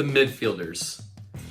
The midfielders.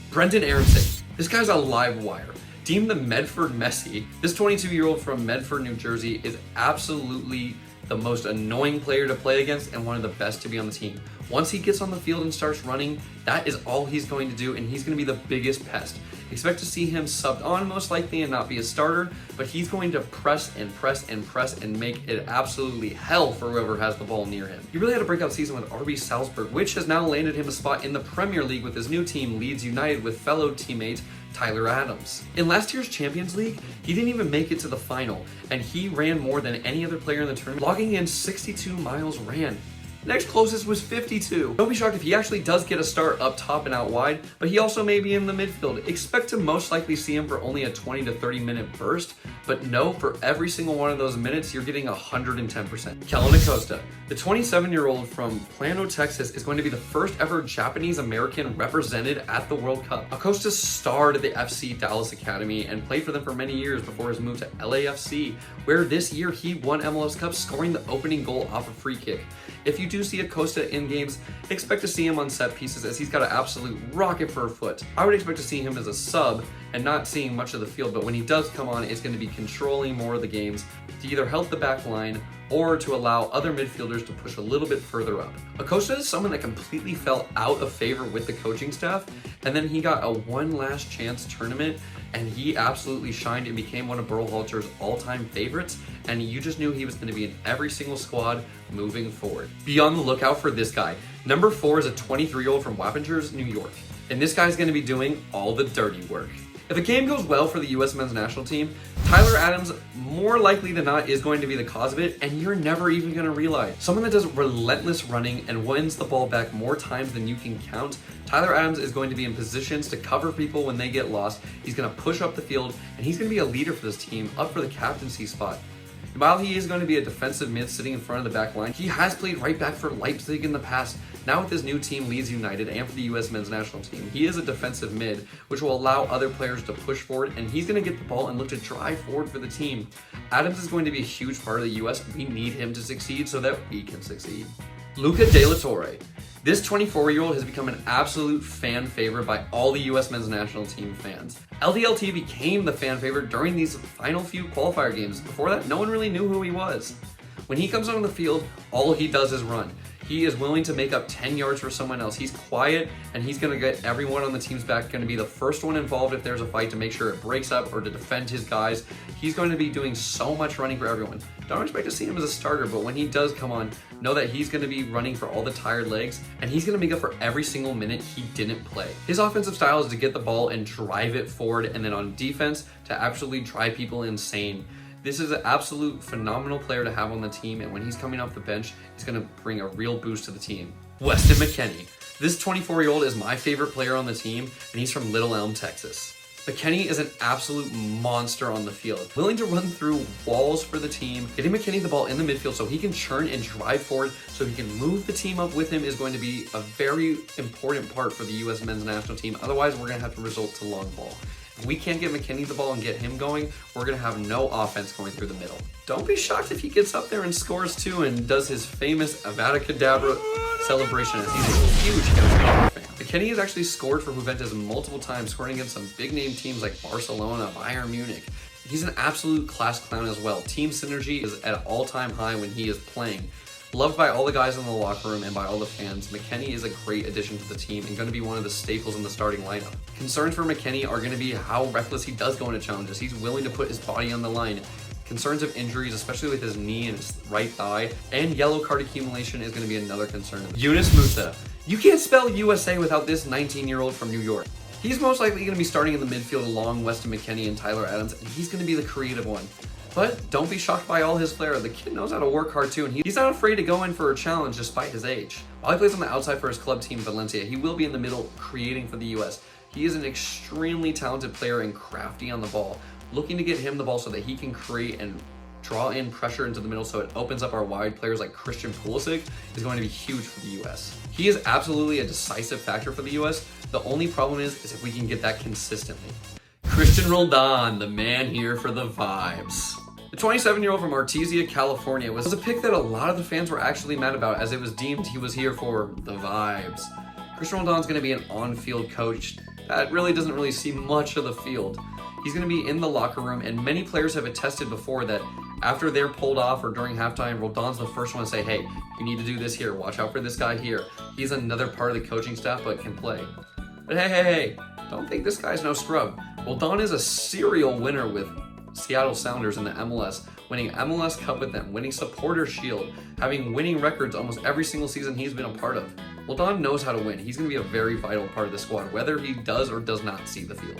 Brendan Aronson. This guy's a live wire. Deemed the Medford Messi, this 22-year-old from Medford, New Jersey is absolutely the most annoying player to play against and one of the best to be on the team. Once he gets on the field and starts running, that is all he's going to do, and he's going to be the biggest pest. Expect to see him subbed on most likely and not be a starter, but he's going to press and press and press and make it absolutely hell for whoever has the ball near him. He really had a breakout season with RB Salzburg, which has now landed him a spot in the Premier League with his new team, Leeds United, with fellow teammate Tyler Adams. In last year's Champions League, he didn't even make it to the final, and he ran more than any other player in the tournament, logging in 62 miles ran. Next closest was 52. Don't be shocked if he actually does get a start up top and out wide, but he also may be in the midfield. Expect to most likely see him for only a 20 to 30 minute burst, but no, for every single one of those minutes, you're getting 110%. Kellen Acosta, the 27-year-old from Plano, Texas, is going to be the first ever Japanese American represented at the World Cup. Acosta starred at the FC Dallas Academy and played for them for many years before his move to LAFC, where this year he won MLS Cup, scoring the opening goal off a free kick. If you do see Acosta in games, expect to see him on set pieces as he's got an absolute rocket for a foot. I would expect to see him as a sub and not seeing much of the field, but when he does come on, it's going to be controlling more of the games to either help the back line or to allow other midfielders to push a little bit further up. Acosta is someone that completely fell out of favor with the coaching staff, and then he got a one last chance tournament and he absolutely shined and became one of Berhalter's all-time favorites, and you just knew he was going to be in every single squad moving forward. Be on the lookout for this guy. Number 4 is a 23-year-old from Wappingers, New York, and this guy's going to be doing all the dirty work. If a game goes well for the US men's national team, Tyler Adams, more likely than not, is going to be the cause of it, and you're never even going to realize. Someone that does relentless running and wins the ball back more times than you can count, Tyler Adams is going to be in positions to cover people when they get lost. He's going to push up the field, and he's going to be a leader for this team, up for the captaincy spot. While he is going to be a defensive mid sitting in front of the back line, he has played right back for Leipzig in the past. Now with his new team, Leeds United, and for the US men's national team, he is a defensive mid, which will allow other players to push forward, and he's going to get the ball and look to drive forward for the team. Adams is going to be a huge part of the US. We need him to succeed so that we can succeed. Luca De La Torre. This 24-year-old has become an absolute fan favorite by all the US men's national team fans. LDLT became the fan favorite during these final few qualifier games. Before that, no one really knew who he was. When he comes on the field, all he does is run. He is willing to make up 10 yards for someone else. He's quiet, and he's going to get everyone on the team's back, going to be the first one involved if there's a fight to make sure it breaks up or to defend his guys. He's going to be doing so much running for everyone. Don't expect to see him as a starter, but when he does come on, know that he's going to be running for all the tired legs, and he's going to make up for every single minute he didn't play. His offensive style is to get the ball and drive it forward, and then on defense, to absolutely drive people insane. This is an absolute phenomenal player to have on the team, and when he's coming off the bench, he's going to bring a real boost to the team. Weston McKennie. This 24-year-old is my favorite player on the team, and he's from Little Elm, Texas. McKennie is an absolute monster on the field, willing to run through walls for the team. Getting McKennie the ball in the midfield so he can churn and drive forward so he can move the team up with him is going to be a very important part for the US men's national team. Otherwise, we're going to have to resort to long ball. If we can't get McKennie the ball and get him going, we're going to have no offense going through the middle. Don't be shocked if he gets up there and scores too and does his famous Avada Kedavra celebration, as he's a huge Harry Potter fan. McKennie has actually scored for Juventus multiple times, scoring against some big name teams like Barcelona, Bayern Munich. He's an absolute class clown as well. Team synergy is at an all-time high when he is playing. Loved by all the guys in the locker room and by all the fans, McKennie is a great addition to the team and going to be one of the staples in the starting lineup. Concerns for McKennie are going to be how reckless he does go into challenges. He's willing to put his body on the line. Concerns of injuries, especially with his knee and his right thigh, and yellow card accumulation is going to be another concern. Yunus Musa. You can't spell USA without this 19-year-old from New York. He's most likely going to be starting in the midfield along Weston McKennie and Tyler Adams, and he's going to be the creative one. But don't be shocked by all his flair. The kid knows how to work hard too, and he's not afraid to go in for a challenge despite his age. While he plays on the outside for his club team, Valencia, he will be in the middle creating for the US. He is an extremely talented player and crafty on the ball. Looking to get him the ball so that he can create and draw in pressure into the middle so it opens up our wide players like Christian Pulisic is going to be huge for the US. He is absolutely a decisive factor for the US. The only problem is if we can get that consistently. Christian Roldan, the man here for the vibes. The 27-year-old from Artesia, California was a pick that a lot of the fans were actually mad about, as it was deemed he was here for the vibes. Christian Roldan's going to be an on-field coach that really doesn't really see much of the field. He's going to be in the locker room, and many players have attested before that after they're pulled off or during halftime, Roldan's the first one to say, hey, you need to do this here. Watch out for this guy here. He's another part of the coaching staff, but can play. But hey, don't think this guy's no scrub. Roldan is a serial winner with Seattle Sounders in the MLS, winning MLS Cup with them, winning Supporter Shield, having winning records almost every single season he's been a part of. Roldan knows how to win. He's going to be a very vital part of the squad, whether he does or does not see the field.